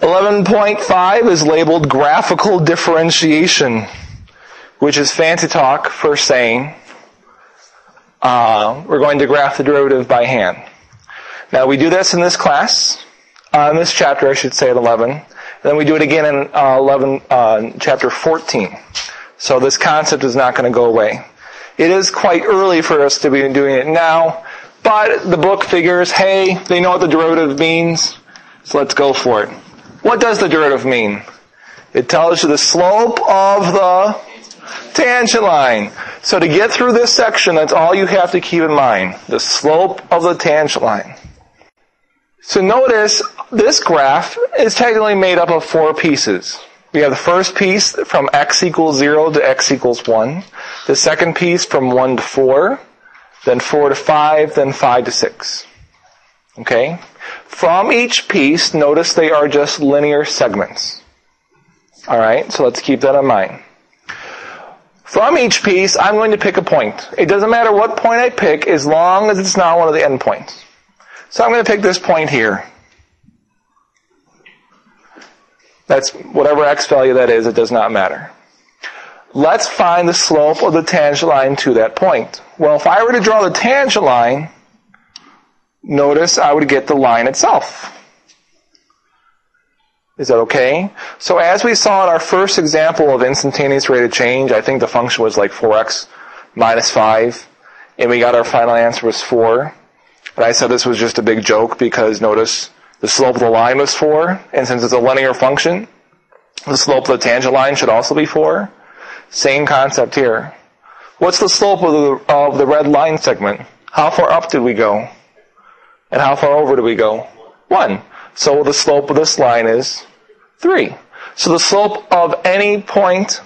11.5 is labeled graphical differentiation, which is fancy talk for saying we're going to graph the derivative by hand. Now we do this in this class, in this chapter I should say at 11, and then we do it again in chapter 14. So this concept is not going to go away. It is quite early for us to be doing it now, but the book figures, hey, they know what the derivative means, so let's go for it. What does the derivative mean? It tells you the slope of the tangent line. So to get through this section, that's all you have to keep in mind. The slope of the tangent line. So notice this graph is technically made up of 4 pieces. We have the first piece from x equals 0 to x equals 1. The second piece from 1 to 4. Then 4 to 5. Then 5 to 6. Okay? From each piece, notice they are just linear segments. Alright, so let's keep that in mind. From each piece, I'm going to pick a point. It doesn't matter what point I pick as long as it's not one of the endpoints. So I'm going to pick this point here. That's whatever x value that is, it does not matter. Let's find the slope of the tangent line to that point. Well, if I were to draw the tangent line, notice I would get the line itself. Is that okay? So as we saw in our first example of instantaneous rate of change, I think the function was like 4x minus 5, and we got our final answer was 4. And I said this was just a big joke because notice the slope of the line was 4, and since it's a linear function, the slope of the tangent line should also be 4. Same concept here. What's the slope of the red line segment? How far up did we go? And how far over do we go? 1. So the slope of this line is 3. So the slope of any point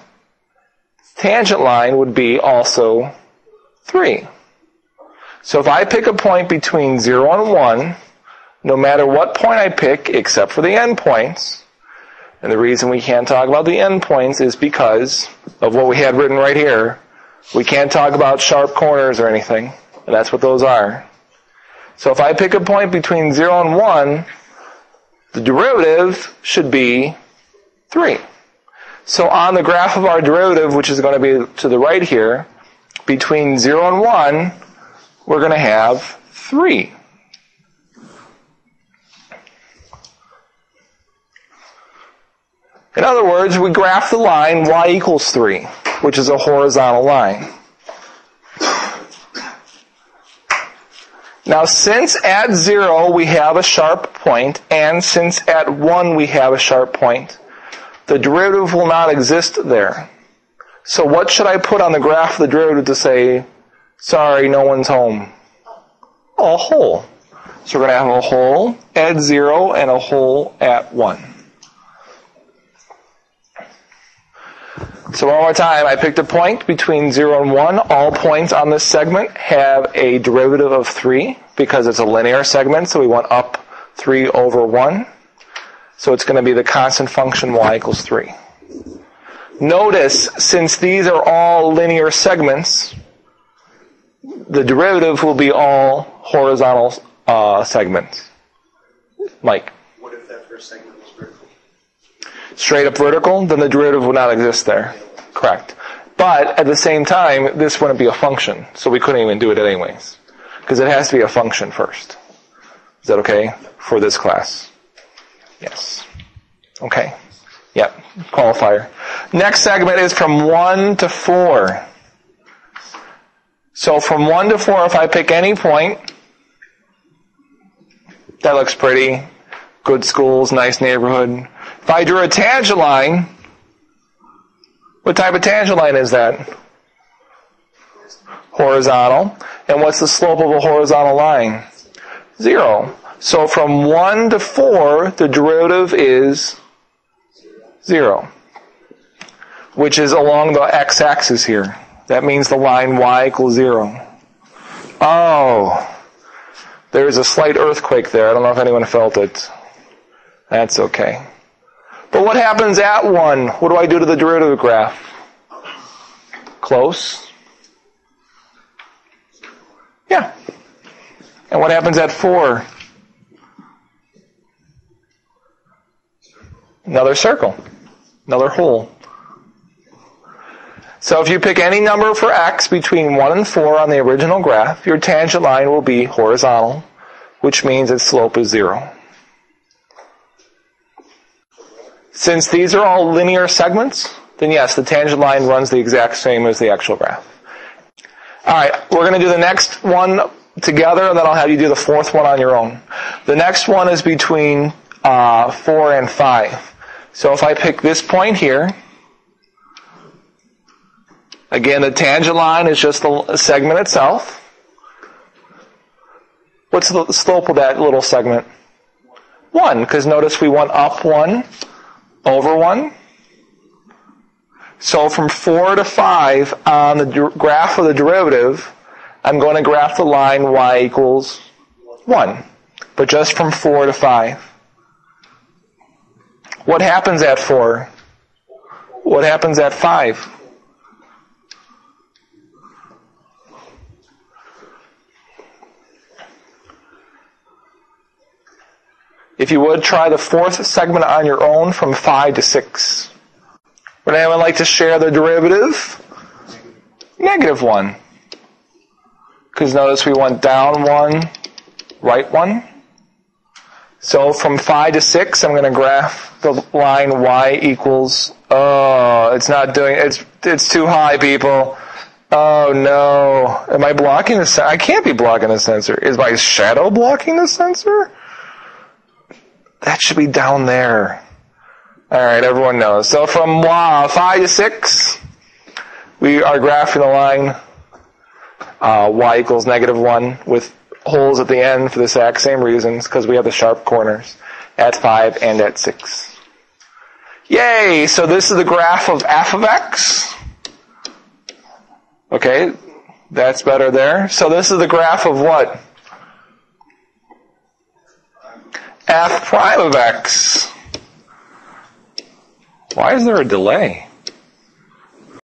tangent line would be also 3. So if I pick a point between 0 and 1, no matter what point I pick, except for the endpoints, and the reason we can't talk about the endpoints is because of what we had written right here. We can't talk about sharp corners or anything, and that's what those are. So if I pick a point between 0 and 1, the derivative should be 3. So on the graph of our derivative, which is going to be to the right here, between 0 and 1, we're going to have 3. In other words, we graph the line y equals 3, which is a horizontal line. Now, since at 0 we have a sharp point, and since at 1 we have a sharp point, the derivative will not exist there. So what should I put on the graph of the derivative to say, sorry, no one's home? A hole. So we're going to have a hole at 0 and a hole at 1. So one more time, I picked a point between 0 and 1. All points on this segment have a derivative of 3 because it's a linear segment, so we want up 3 over 1. So it's going to be the constant function y equals 3. Notice, since these are all linear segments, the derivative will be all horizontal segments. Mike? What if that first segment was vertical? Straight up vertical, then the derivative would not exist there. Correct. But at the same time, this wouldn't be a function, so we couldn't even do it anyways. Because it has to be a function first. Is that okay for this class? Yes. Okay. Yep. Qualifier. Next segment is from 1 to 4. So from 1 to 4, if I pick any point, that looks pretty. Good schools, nice neighborhood. If I drew a tangent line, what type of tangent line is that? Horizontal. And what's the slope of a horizontal line? 0. So from 1 to 4, the derivative is 0, which is along the x-axis here. That means the line y equals 0. Oh, there's a slight earthquake there. I don't know if anyone felt it. That's okay. But what happens at 1? What do I do to the derivative graph? Close. Yeah. And what happens at 4? Another circle. Another hole. So if you pick any number for x between 1 and 4 on the original graph, your tangent line will be horizontal, which means its slope is 0. Since these are all linear segments, then yes, the tangent line runs the exact same as the actual graph. Alright, we're going to do the next one together, and then I'll have you do the fourth one on your own. The next one is between 4 and 5. So if I pick this point here, again, the tangent line is just the segment itself. What's the slope of that little segment? 1, because notice we went up 1, over 1. So from 4 to 5 on the graph of the derivative, I'm going to graph the line y equals 1. But just from 4 to 5. What happens at 4? What happens at 5? If you would, try the fourth segment on your own from 5 to 6. Would anyone like to share the derivative? -1. Because notice we went down 1, right 1. So from 5 to 6, I'm going to graph the line y equals, it's not doing, it's too high, people. Oh no. Am I blocking the sensor? I can't be blocking the sensor. Is my shadow blocking the sensor? That should be down there. Alright, everyone knows. So from 5 to 6, we are graphing the line y equals -1 with holes at the end for the exact same reasons, because we have the sharp corners at 5 and at 6. Yay! So this is the graph of f of x. Okay, that's better there. So this is the graph of what? F prime of x. Why is there a delay?